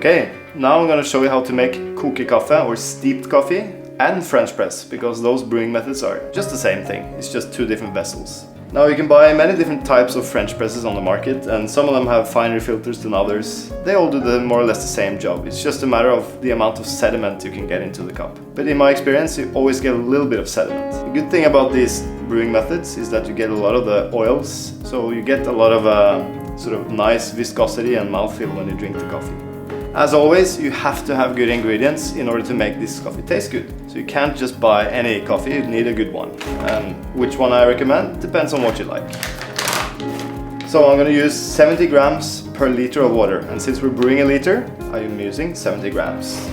Okay, now I'm going to show you how to make kokenkaffe or steeped coffee and French press, because those brewing methods are just the same thing. It's just two different vessels. Now you can buy many different types of French presses on the market, and some of them have finer filters than others. They all do more or less the same job. It's just a matter of the amount of sediment you can get into the cup. But in my experience, you always get a little bit of sediment. The good thing about these brewing methods is that you get a lot of the oils, so you get a lot of sort of nice viscosity and mouthfeel when you drink the coffee. As always, you have to have good ingredients in order to make this coffee taste good. So you can't just buy any coffee, you need a good one. And which one I recommend depends on what you like. So I'm going to use 70 grams per liter of water. And since we're brewing a liter, I am using 70 grams.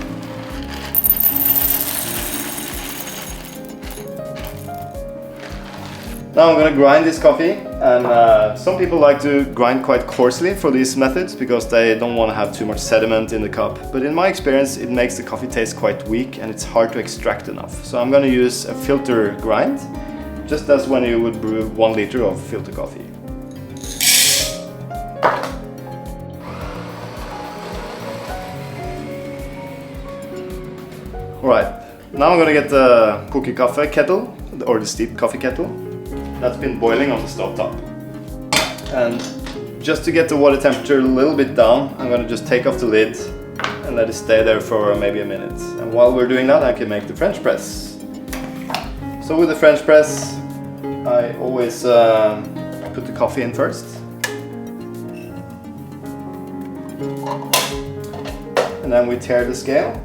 Now I'm going to grind this coffee, and some people like to grind quite coarsely for these methods because they don't want to have too much sediment in the cup. But in my experience, it makes the coffee taste quite weak and it's hard to extract enough. So I'm going to use a filter grind, just as when you would brew 1 liter of filter coffee. Alright, now I'm going to get the kokenkaffe kettle, or the steeped coffee kettle. That's been boiling on the stove top. And just to get the water temperature a little bit down, I'm going to just take off the lid and let it stay there for maybe a minute. And while we're doing that, I can make the French press. So with the French press, I always put the coffee in first. And then we tear the scale,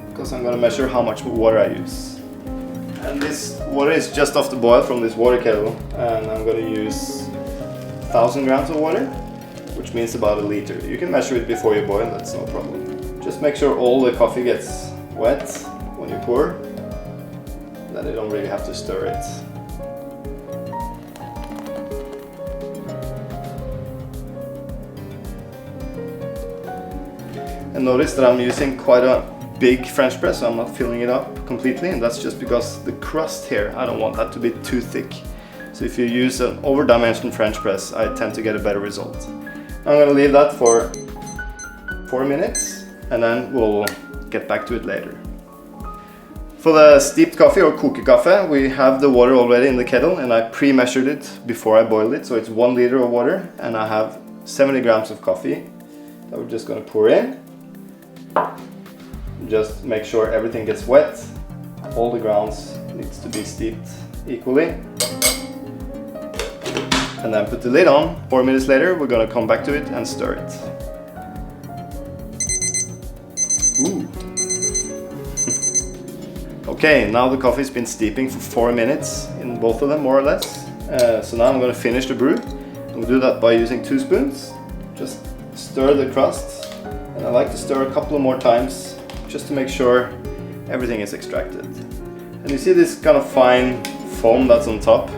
because I'm going to measure how much water I use. And this water is just off the boil from this water kettle, and I'm going to use 1000 grams of water, which means about a liter. You can measure it before you boil, that's no problem. Just make sure all the coffee gets wet when you pour, then you don't really have to stir it. And notice that I'm using quite a big French press, so I'm not filling it up completely, and that's just because the crust here, I don't want that to be too thick. So if you use an over-dimensioned French press, I tend to get a better result. I'm going to leave that for 4 minutes, and then we'll get back to it later. For the steeped coffee or kokenkaffe, we have the water already in the kettle, and I pre-measured it before I boiled it, so it's 1 liter of water, and I have 70 grams of coffee that we're just going to pour in. Just make sure everything gets wet. All the grounds needs to be steeped equally. And then put the lid on. 4 minutes later, we're going to come back to it and stir it. Ooh. Okay, now the coffee's been steeping for 4 minutes in both of them, more or less. So now I'm going to finish the brew. We'll do that by using 2 spoons. Just stir the crust. And I like to stir a couple of more times, just to make sure everything is extracted. And you see this kind of fine foam that's on top.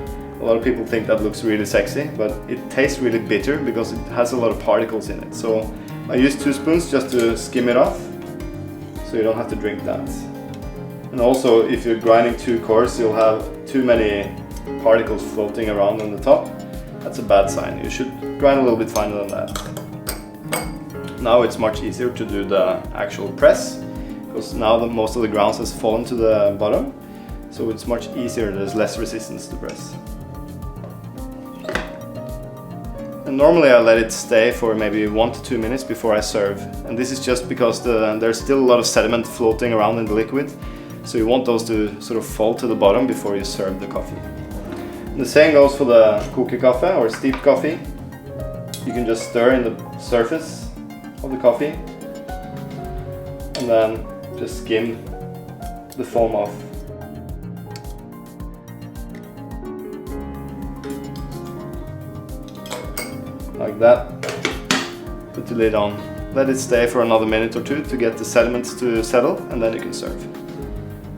A lot of people think that looks really sexy, but it tastes really bitter because it has a lot of particles in it. So I use 2 spoons just to skim it off, so you don't have to drink that. And also, if you're grinding too coarse, you'll have too many particles floating around on the top. That's a bad sign. You should grind a little bit finer than that. Now it's much easier to do the actual press, because now most of the grounds has fallen to the bottom, so it's much easier, there's less resistance to press. And normally I let it stay for maybe 1 to 2 minutes before I serve, and this is just because there's still a lot of sediment floating around in the liquid, so you want those to sort of fall to the bottom before you serve the coffee. And the same goes for the kokenkaffe or steeped coffee. You can just stir in the surface of the coffee and then just skim the foam off. Like that. Put the lid on. Let it stay for another minute or 2 to get the sediments to settle, and then you can serve.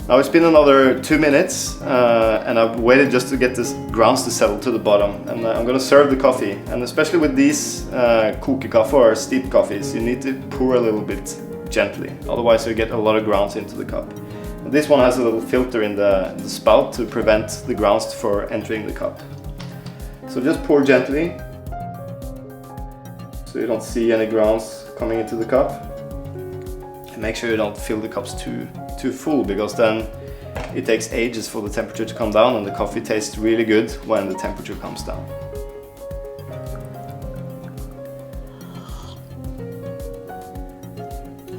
Now it's been another 2 minutes and I've waited just to get the grounds to settle to the bottom, and I'm going to serve the coffee. And especially with these kokenkaffe or steeped coffees, you need to pour a little bit gently, otherwise you get a lot of grounds into the cup. And this one has a little filter in the spout to prevent the grounds from entering the cup. So just pour gently, so you don't see any grounds coming into the cup. And make sure you don't fill the cups too full, because then it takes ages for the temperature to come down, and the coffee tastes really good when the temperature comes down.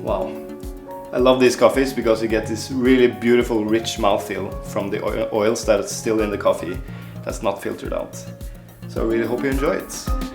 Wow. I love these coffees because you get this really beautiful rich mouthfeel from the oils that is still in the coffee that's not filtered out. So I really hope you enjoy it.